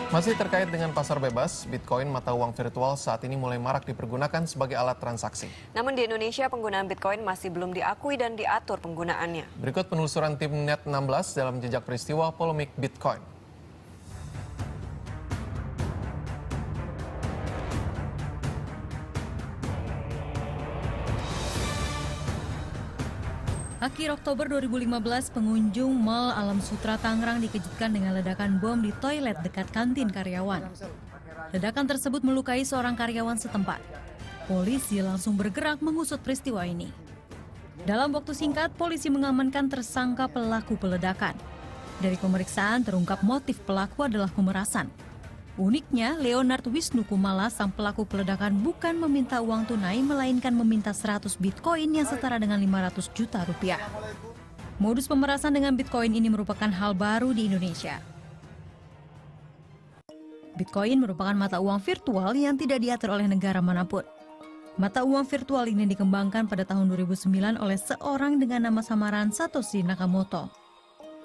Masih terkait dengan pasar bebas, Bitcoin mata uang virtual saat ini mulai marak dipergunakan sebagai alat transaksi. Namun di Indonesia penggunaan Bitcoin masih belum diakui dan diatur penggunaannya. Berikut penelusuran tim Net16 dalam jejak peristiwa polemik Bitcoin. Akhir Oktober 2015, pengunjung Mall Alam Sutra Tangerang dikejutkan dengan ledakan bom di toilet dekat kantin karyawan. Ledakan tersebut melukai seorang karyawan setempat. Polisi langsung bergerak mengusut peristiwa ini. Dalam waktu singkat, polisi mengamankan tersangka pelaku peledakan. Dari pemeriksaan terungkap motif pelaku adalah pemerasan. Uniknya, Leonard Wisnu Kumala, sang pelaku peledakan, bukan meminta uang tunai, melainkan meminta 100 Bitcoin yang setara dengan 500 juta rupiah. Modus pemerasan dengan Bitcoin ini merupakan hal baru di Indonesia. Bitcoin merupakan mata uang virtual yang tidak diatur oleh negara manapun. Mata uang virtual ini dikembangkan pada tahun 2009 oleh seorang dengan nama samaran Satoshi Nakamoto.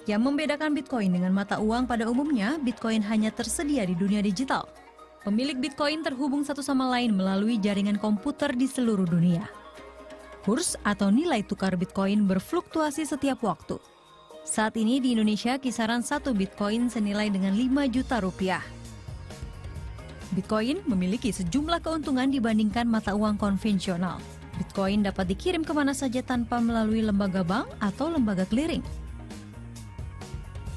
Yang membedakan Bitcoin dengan mata uang pada umumnya, Bitcoin hanya tersedia di dunia digital. Pemilik Bitcoin terhubung satu sama lain melalui jaringan komputer di seluruh dunia. Kurs atau nilai tukar Bitcoin berfluktuasi setiap waktu. Saat ini di Indonesia kisaran 1 Bitcoin senilai dengan 5 juta rupiah. Bitcoin memiliki sejumlah keuntungan dibandingkan mata uang konvensional. Bitcoin dapat dikirim kemana saja tanpa melalui lembaga bank atau lembaga clearing.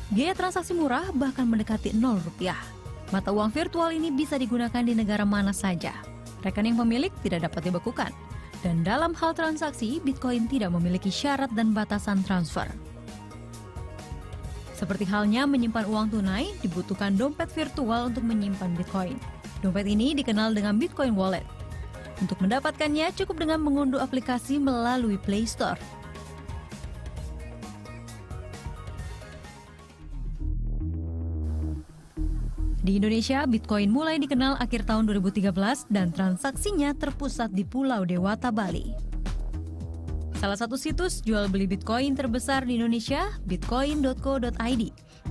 Biaya transaksi murah bahkan mendekati 0 rupiah. Mata uang virtual ini bisa digunakan di negara mana saja. Rekening pemilik tidak dapat dibekukan. Dan dalam hal transaksi, Bitcoin tidak memiliki syarat dan batasan transfer. Seperti halnya menyimpan uang tunai, dibutuhkan dompet virtual untuk menyimpan Bitcoin. Dompet ini dikenal dengan Bitcoin Wallet. Untuk mendapatkannya, cukup dengan mengunduh aplikasi melalui Play Store. Di Indonesia, Bitcoin mulai dikenal akhir tahun 2013 dan transaksinya terpusat di Pulau Dewata, Bali. Salah satu situs jual beli Bitcoin terbesar di Indonesia, bitcoin.co.id,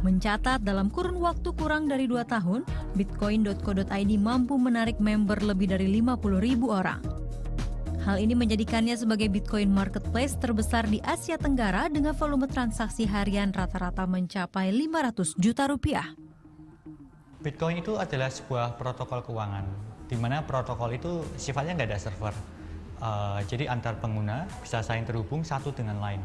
mencatat dalam kurun waktu kurang dari 2 tahun, bitcoin.co.id mampu menarik member lebih dari 50.000 orang. Hal ini menjadikannya sebagai Bitcoin marketplace terbesar di Asia Tenggara dengan volume transaksi harian rata-rata mencapai 500 juta rupiah. Bitcoin itu adalah sebuah protokol keuangan, di mana protokol itu sifatnya nggak ada server. Jadi antar pengguna bisa saling terhubung satu dengan lain.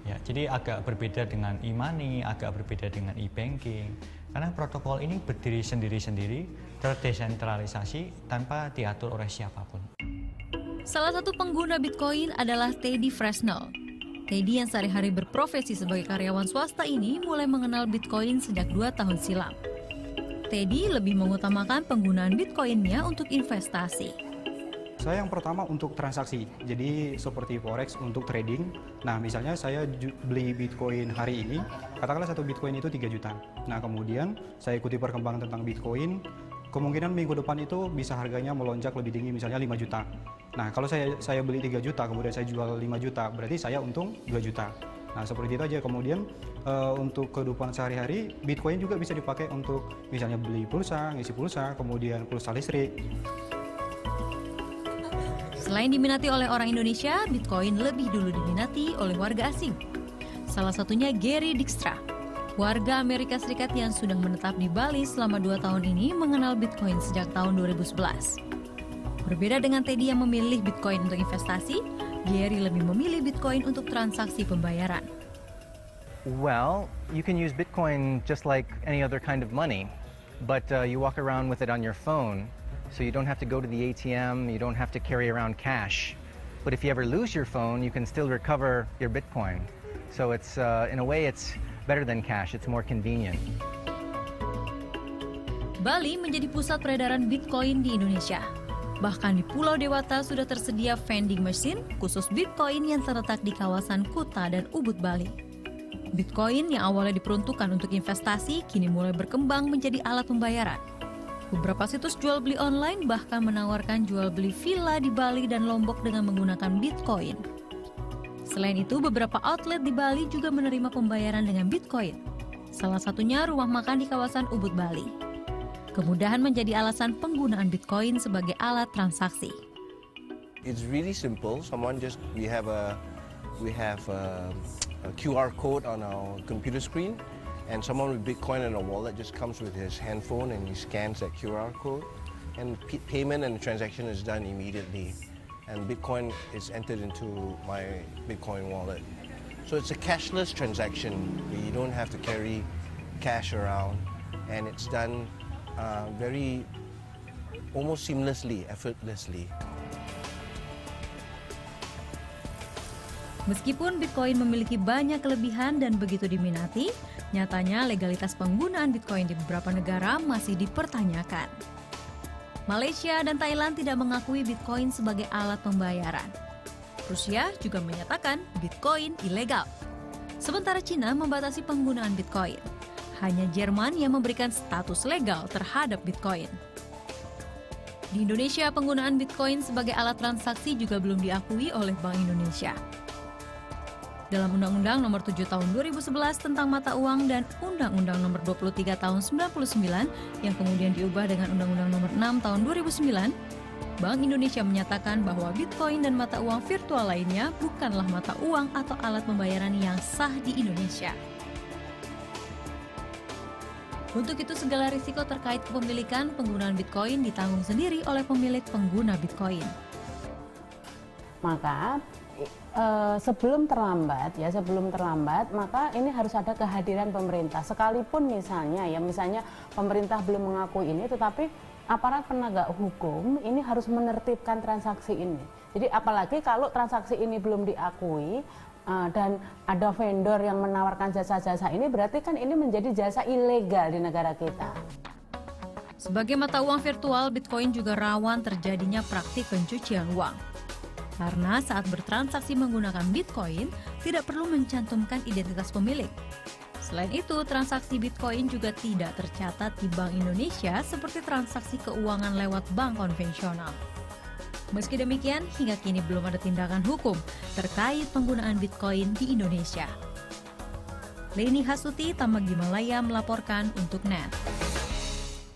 Ya, jadi agak berbeda dengan e-money, agak berbeda dengan e-banking. Karena protokol ini berdiri sendiri-sendiri, terdesentralisasi tanpa diatur oleh siapapun. Salah satu pengguna Bitcoin adalah Teddy Fresnel. Teddy yang sehari-hari berprofesi sebagai karyawan swasta ini mulai mengenal Bitcoin sejak 2 tahun silam. Teddy lebih mengutamakan penggunaan Bitcoin-nya untuk investasi. Saya yang pertama untuk transaksi, jadi seperti forex untuk trading. Nah, misalnya saya beli Bitcoin hari ini, katakanlah 1 Bitcoin itu 3 juta. Nah, kemudian saya ikuti perkembangan tentang Bitcoin, kemungkinan minggu depan itu bisa harganya melonjak lebih tinggi, misalnya 5 juta. Nah, kalau saya beli 3 juta, kemudian saya jual 5 juta, berarti saya untung 2 juta. Nah, seperti itu aja. Kemudian untuk kehidupan sehari-hari, Bitcoin juga bisa dipakai untuk misalnya beli pulsa, ngisi pulsa, kemudian pulsa listrik. Selain diminati oleh orang Indonesia, Bitcoin lebih dulu diminati oleh warga asing. Salah satunya Gary Dykstra, warga Amerika Serikat yang sudah menetap di Bali selama 2 tahun ini mengenal Bitcoin sejak tahun 2011. Berbeda dengan Teddy yang memilih Bitcoin untuk investasi, Gary lebih memilih Bitcoin untuk transaksi pembayaran. Well, you can use Bitcoin just like any other kind of money, but you walk around with it on your phone, so you don't have to go to the ATM, you don't have to carry around cash. But if you ever lose your phone, you can still recover your Bitcoin. So it's, in a way, it's better than cash, it's more convenient. Bali menjadi pusat peredaran Bitcoin di Indonesia. Bahkan di Pulau Dewata sudah tersedia vending machine khusus Bitcoin yang terletak di kawasan Kuta dan Ubud, Bali. Bitcoin yang awalnya diperuntukkan untuk investasi kini mulai berkembang menjadi alat pembayaran. Beberapa situs jual beli online bahkan menawarkan jual beli villa di Bali dan Lombok dengan menggunakan Bitcoin. Selain itu, beberapa outlet di Bali juga menerima pembayaran dengan Bitcoin. Salah satunya rumah makan di kawasan Ubud, Bali. Kemudahan menjadi alasan penggunaan Bitcoin sebagai alat transaksi. It's really simple. We have a QR code on our computer screen, and someone with Bitcoin in a wallet just comes with his handphone and he scans that QR code, and payment and transaction is done immediately, and Bitcoin is entered into my Bitcoin wallet. So it's a cashless transaction. You don't have to carry cash around, and it's done almost seamlessly, effortlessly. Meskipun Bitcoin memiliki banyak kelebihan dan begitu diminati, nyatanya legalitas penggunaan Bitcoin di beberapa negara masih dipertanyakan. Malaysia dan Thailand tidak mengakui Bitcoin sebagai alat pembayaran. Rusia juga menyatakan Bitcoin ilegal. Sementara Cina membatasi penggunaan Bitcoin. Hanya Jerman yang memberikan status legal terhadap Bitcoin. Di Indonesia, penggunaan Bitcoin sebagai alat transaksi juga belum diakui oleh Bank Indonesia. Dalam Undang-Undang Nomor 7 Tahun 2011 tentang mata uang dan Undang-Undang Nomor 23 Tahun 99 yang kemudian diubah dengan Undang-Undang Nomor 6 Tahun 2009, Bank Indonesia menyatakan bahwa Bitcoin dan mata uang virtual lainnya bukanlah mata uang atau alat pembayaran yang sah di Indonesia. Untuk itu, segala risiko terkait kepemilikan penggunaan Bitcoin ditanggung sendiri oleh pemilik pengguna Bitcoin. Maka sebelum terlambat, maka ini harus ada kehadiran pemerintah. Sekalipun misalnya pemerintah belum mengakui ini, tetapi aparat penegak hukum ini harus menertibkan transaksi ini. Jadi apalagi kalau transaksi ini belum diakui dan ada vendor yang menawarkan jasa-jasa ini, berarti kan ini menjadi jasa ilegal di negara kita. Sebagai mata uang virtual, Bitcoin juga rawan terjadinya praktik pencucian uang. Karena saat bertransaksi menggunakan Bitcoin, tidak perlu mencantumkan identitas pemilik. Selain itu, transaksi Bitcoin juga tidak tercatat di Bank Indonesia seperti transaksi keuangan lewat bank konvensional. Meski demikian, hingga kini belum ada tindakan hukum terkait penggunaan Bitcoin di Indonesia. Leni Hasuti, Tambang Himalaya melaporkan untuk NET.